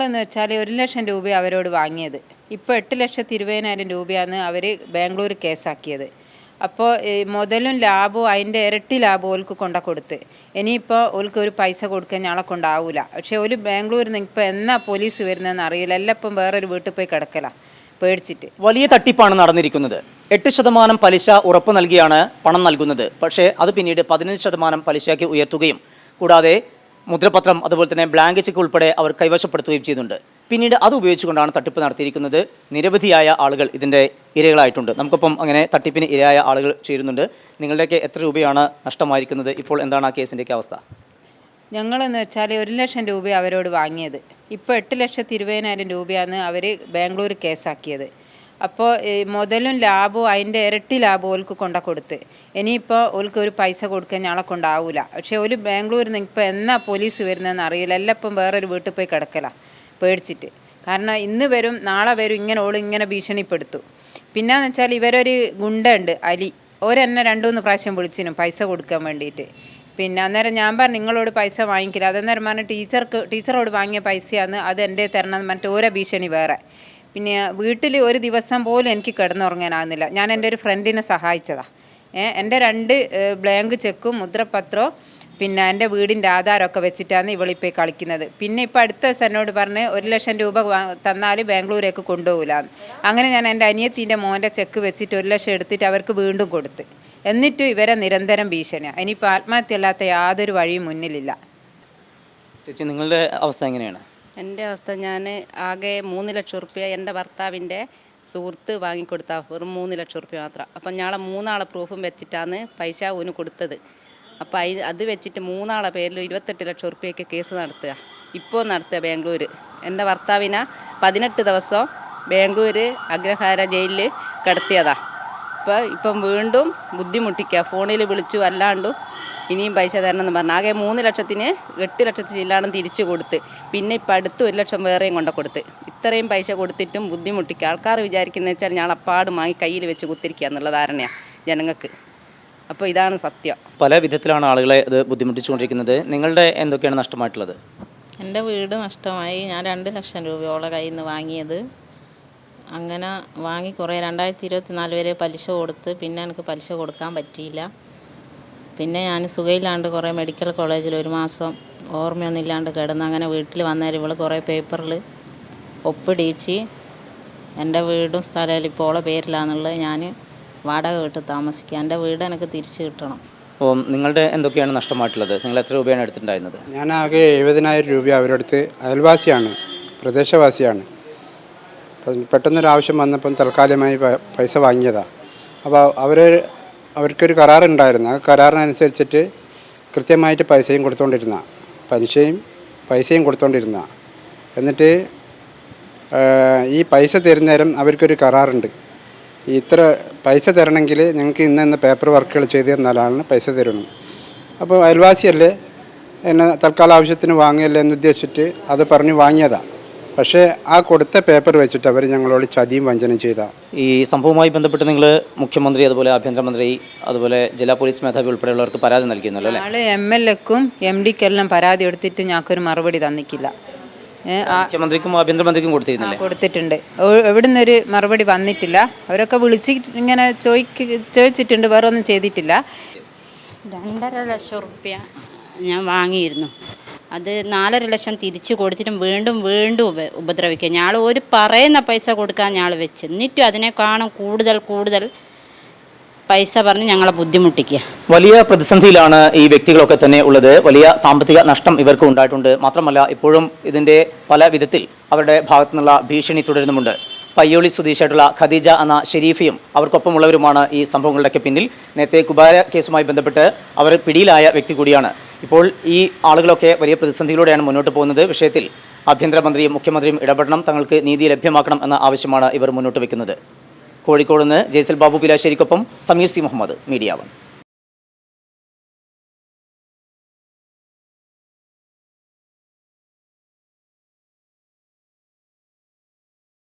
എന്ന് വെച്ചാൽ 1,00,000 രൂപ അവരോട് വാങ്ങിയത്. ഇപ്പോൾ 8,20,000 രൂപയാണ് അവർ ബാംഗ്ലൂർ കേസാക്കിയത്. അപ്പോൾ മുതലും ലാഭവും അതിൻ്റെ ഇരട്ടി ലാഭം ഓൽക്ക് കൊടുത്ത് ഇനിയിപ്പോൾ ഓൽക്ക് ഒരു പൈസ കൊടുക്കാൻ ഞങ്ങളെ കൊണ്ടാവില്ല. പക്ഷേ ഒരു ബാംഗ്ലൂരിൽ നിന്ന് ഇപ്പോൾ എന്നാ പോലീസ് വരുന്നതെന്ന് അറിയില്ല. എല്ലാം ഇപ്പം വേറൊരു വീട്ടിൽ പോയി കിടക്കല പേടിച്ചിട്ട്. വലിയ തട്ടിപ്പാണ് നടന്നിരിക്കുന്നത്. 8% പലിശ ഉറപ്പ് നൽകിയാണ് പണം നൽകുന്നത്. പക്ഷേ അത് പിന്നീട് 15% പലിശയ്ക്ക് ഉയർത്തുകയും കൂടാതെ മുദ്രപത്രം അതുപോലെ തന്നെ ബ്ലാങ്ക് ചെക്ക് ഉൾപ്പെടെ അവർ കൈവശപ്പെടുത്തുകയും ചെയ്യുന്നുണ്ട്. പിന്നീട് അത് ഉപയോഗിച്ചുകൊണ്ടാണ് തട്ടിപ്പ് നടത്തിയിരിക്കുന്നത്. നിരവധിയായ ആളുകൾ ഇതിൻ്റെ ഇരകളായിട്ടുണ്ട്. നമുക്കൊപ്പം അങ്ങനെ തട്ടിപ്പിന് ഇരയായ ആളുകൾ ചേരുന്നുണ്ട്. നിങ്ങളുടെയൊക്കെ എത്ര രൂപയാണ് നഷ്ടമായിരിക്കുന്നത്? ഇപ്പോൾ എന്താണ് ആ കേസിൻ്റെയൊക്കെ അവസ്ഥ? ഞങ്ങളെന്ന് വെച്ചാൽ 1,00,000 രൂപ അവരോട് വാങ്ങിയത്. ഇപ്പോൾ 8,20,000 രൂപയാണ് അവർ ബാംഗ്ലൂർ കേസാക്കിയത്. അപ്പോൾ മുതലും ലാഭവും അതിൻ്റെ ഇരട്ടി ലാഭം ഓൽക്ക് കൊടുത്ത് ഇനിയിപ്പോൾ ഓൽക്ക് ഒരു പൈസ കൊടുക്കാൻ ഞങ്ങളെ കൊണ്ടാവില്ല. പക്ഷേ ഒരു ബാംഗ്ലൂരിൽ നിന്ന് ഇപ്പോൾ എന്നാ പോലീസ് വരുന്നതെന്ന് അറിയില്ല. എല്ലാം ഇപ്പം വേറൊരു വീട്ടിൽ പോയി കിടക്കല പേടിച്ചിട്ട്. കാരണം ഇന്ന് വരും നാളെ വരും ഇങ്ങനെ ഭീഷണിപ്പെടുത്തു. പിന്നെയെന്ന് വെച്ചാൽ ഇവരൊരു ഗുണ്ടുണ്ട് അലി, ഓരെന്നെ 2-3 പ്രാവശ്യം വിളിച്ചിനും പൈസ കൊടുക്കാൻ വേണ്ടിയിട്ട്. പിന്നെ അന്നേരം ഞാൻ പറഞ്ഞു നിങ്ങളോട് പൈസ വാങ്ങിക്കില്ല. അതെന്നേരം പറഞ്ഞ് ടീച്ചറോട് വാങ്ങിയ പൈസയാണ് അത് എൻ്റെ തരണം പറഞ്ഞിട്ട് ഓരോ ഭീഷണി വേറെ. പിന്നെ വീട്ടിൽ ഒരു ദിവസം പോലും എനിക്ക് കിടന്നുറങ്ങാനാകുന്നില്ല. ഞാൻ എൻ്റെ ഒരു ഫ്രണ്ടിനെ സഹായിച്ചതാണ്. എൻ്റെ 2 ബ്ലാങ്ക് ചെക്കും മുദ്രപത്രവും പിന്നെ എൻ്റെ വീടിൻ്റെ ആധാരമൊക്കെ വെച്ചിട്ടാണ് ഇവളിപ്പോൾ കളിക്കുന്നത്. പിന്നെ ഇപ്പോൾ അടുത്ത ദിവസം എന്നോട് പറഞ്ഞ് 1,00,000 രൂപ തന്നാൽ ബാംഗ്ലൂരേക്ക് കൊണ്ടുപോകില്ലാന്ന്. അങ്ങനെ ഞാൻ എൻ്റെ അനിയത്തിൻ്റെ മോൻ്റെ ചെക്ക് വെച്ചിട്ട് 1,00,000 എടുത്തിട്ട് അവർക്ക് വീണ്ടും കൊടുത്ത്. എന്നിട്ടും ഇവരെ നിരന്തരം ഭീഷണിയാണ്. ഇനിയിപ്പോൾ ആത്മഹത്യ അല്ലാത്ത യാതൊരു വഴിയും മുന്നിലില്ല. ചേച്ചി, നിങ്ങളുടെ അവസ്ഥ എങ്ങനെയാണ്? എൻ്റെ അവസ്ഥ, ഞാൻ ആകെ 3,00,000 റുപ്യ എൻ്റെ ഭർത്താവിൻ്റെ സുഹൃത്ത് വാങ്ങിക്കൊടുത്ത വെറും 3,00,000 റുപ്യ മാത്രം. അപ്പം ഞങ്ങളെ 3 ആളെ പ്രൂഫും വെച്ചിട്ടാണ് പൈസ ഊന് കൊടുത്തത്. അപ്പോൾ അത് വെച്ചിട്ട് 3 ആളെ പേരിൽ 28,00,000 റുപ്യയ്ക്ക് കേസ് നടത്തുക ഇപ്പോൾ നടത്തുക ബാംഗ്ലൂർ. എൻ്റെ ഭർത്താവിനെ 18 ദിവസം ബാംഗ്ലൂർ അഗ്രഹാര ജയിലിൽ കിടത്തിയതാണ്. ഇപ്പം വീണ്ടും ബുദ്ധിമുട്ടിക്കുക. ഫോണിൽ വിളിച്ചു അല്ലാണ്ടും ഇനിയും പൈസ തരണമെന്ന് പറഞ്ഞു. ആകെ 3,00,000-ന് 8,00,000 ചില്ലാണ് തിരിച്ചു കൊടുത്ത്. പിന്നെ ഇപ്പം അടുത്ത് 1,00,000 വേറെയും കൊടുത്ത്. ഇത്രയും പൈസ കൊടുത്തിട്ടും ബുദ്ധിമുട്ടിക്കുക. ആൾക്കാർ വിചാരിക്കുന്നത് വെച്ചാൽ ഞാൻ അപ്പാട് വാങ്ങി കയ്യിൽ വെച്ച് കുത്തിരിക്കുക എന്നുള്ള ധാരണയാണ് ജനങ്ങൾക്ക്. അപ്പോൾ ഇതാണ് സത്യം. പല വിധത്തിലാണ് ആളുകളെ ഇത് ബുദ്ധിമുട്ടിച്ചുകൊണ്ടിരിക്കുന്നത്. നിങ്ങളുടെ എന്തൊക്കെയാണ് നഷ്ടമായിട്ടുള്ളത്? എൻ്റെ വീട് നഷ്ടമായി. ഞാൻ 2,00,000 രൂപയോളം കയ്യിൽ നിന്ന് വാങ്ങിയത്. അങ്ങനെ വാങ്ങി കുറേ 2024 വരെ പലിശ കൊടുത്ത് പിന്നെ എനിക്ക് പലിശ കൊടുക്കാൻ പറ്റിയില്ല. പിന്നെ ഞാൻ സുഖമില്ലാണ്ട് കുറേ മെഡിക്കൽ കോളേജിൽ 1 മാസം ഓർമ്മയൊന്നും ഇല്ലാണ്ട് കിടന്ന്. അങ്ങനെ വീട്ടിൽ വന്നേരം ഇവൾ കുറേ പേപ്പറിൽ ഒപ്പിടിച്ച് എൻ്റെ വീടും സ്ഥലവും ഇപ്പോൾ ഓളെ പേരിലാണെന്നുള്ളത് ഞാൻ വാടക വീട്ടിൽ താമസിക്കുക. എൻ്റെ വീട് എനിക്ക് തിരിച്ച് കിട്ടണം. അപ്പോൾ നിങ്ങളുടെ എന്തൊക്കെയാണ് നഷ്ടമായിട്ടുള്ളത്? നിങ്ങൾ എത്ര രൂപയാണ് എടുത്തിട്ടുണ്ടായിരുന്നത്? ഞാൻ ആകെ 70,000 രൂപ അവരെടുത്ത്. അയൽവാസിയാണ്, പ്രദേശവാസിയാണ്. അപ്പം പെട്ടെന്നൊരാവശ്യം വന്നപ്പം തൽക്കാലമായി പൈസ വാങ്ങിയതാണ്. അപ്പോൾ അവർക്കൊരു കരാറുണ്ടായിരുന്നു. ആ കരാറിനനുസരിച്ചിട്ട് കൃത്യമായിട്ട് പൈസയും കൊടുത്തോണ്ടിരുന്ന. എന്നിട്ട് ഈ പൈസ തരുന്നേരം അവർക്കൊരു കരാറുണ്ട്. ഇത്ര പൈസ തരണമെങ്കിൽ ഞങ്ങൾക്ക് ഇന്ന പേപ്പർ വർക്കുകൾ ചെയ്ത് തന്നാലാണ് പൈസ തരണം. അപ്പോൾ അയൽവാസിയല്ലേ, എന്നെ തൽക്കാല ആവശ്യത്തിന് വാങ്ങിയല്ലേ എന്ന് ഉദ്ദേശിച്ചിട്ട് അത് പറഞ്ഞ് വാങ്ങിയതാണ്. പക്ഷേ ആ കൊടുത്ത പേപ്പർ വെച്ചിട്ട് അവർ ഞങ്ങളോട് ചതിയും വഞ്ചനയും ചെയ്താൽ. ഈ സംഭവവുമായി ബന്ധപ്പെട്ട് നിങ്ങൾ മുഖ്യമന്ത്രി, അതുപോലെ ആഭ്യന്തരമന്ത്രി, അതുപോലെ ജില്ലാ പോലീസ് മേധാവി ഉൾപ്പെടെയുള്ളവർക്ക് പരാതി നൽകിയിരുന്നല്ലോ അല്ലേ? ഞങ്ങൾ MLAക്കും MDക്കെല്ലാം പരാതി എടുത്തിട്ട് ഞങ്ങൾക്കൊരു മറുപടി തന്നിക്കില്ല. മുഖ്യമന്ത്രിക്കും ആഭ്യന്തരമന്ത്രിക്കും കൊടുത്തിട്ടുണ്ട്. എവിടുന്ന് ഒരു മറുപടി വന്നിട്ടില്ല. അവരൊക്കെ വിളിച്ചിട്ട് ഇങ്ങനെ ചോദിച്ചിട്ടുണ്ട്, വേറെ ഒന്നും ചെയ്തിട്ടില്ല. 2,50,000 റുപ്യ ഞാൻ വാങ്ങിയിരുന്നു. അത് 4,00,000 തിരിച്ചു കൊടുത്തിട്ടും വീണ്ടും ഉപദ്രവിക്കുക. ഞാൾ ഒരു പറയുന്ന പൈസ കൊടുക്കാൻ ഞാൾ വെച്ച്, എന്നിട്ടും അതിനേക്കാളും കൂടുതൽ പൈസ പറഞ്ഞ് ഞങ്ങളെ ബുദ്ധിമുട്ടിക്കുക. വലിയ പ്രതിസന്ധിയിലാണ് ഈ വ്യക്തികളൊക്കെ തന്നെ ഉള്ളത്. വലിയ സാമ്പത്തിക നഷ്ടം ഇവർക്ക് ഉണ്ടായിട്ടുണ്ട്. മാത്രമല്ല ഇപ്പോഴും ഇതിൻ്റെ പല വിധത്തിൽ അവരുടെ ഭാഗത്തു നിന്നുള്ള ഭീഷണി തുടരുന്നുമുണ്ട്. പയ്യോളി സ്വദേശിയായിട്ടുള്ള ഖദീജ എന്ന ഷെരീഫയും അവർക്കൊപ്പമുള്ളവരുമാണ് ഈ സംഭവങ്ങളുടെയൊക്കെ പിന്നിൽ. നേരത്തെ കുബാര കേസുമായി ബന്ധപ്പെട്ട് അവർ പിടിയിലായ വ്യക്തി കൂടിയാണ്. ഇപ്പോൾ ഈ ആളുകളൊക്കെ വലിയ പ്രതിസന്ധിയിലൂടെയാണ് മുന്നോട്ട് പോകുന്നത്. വിഷയത്തിൽ ആഭ്യന്തരമന്ത്രിയും മുഖ്യമന്ത്രിയും ഇടപെടണം, തങ്ങൾക്ക് നീതി ലഭ്യമാക്കണം എന്ന ആവശ്യമാണ് ഇവർ മുന്നോട്ട് വയ്ക്കുന്നത്. കോഴിക്കോട് നിന്ന് ജയ്സൽ ബാബു പിലാശ്ശേരിക്കൊപ്പം സമീർ സി മുഹമ്മദ്, മീഡിയ 1.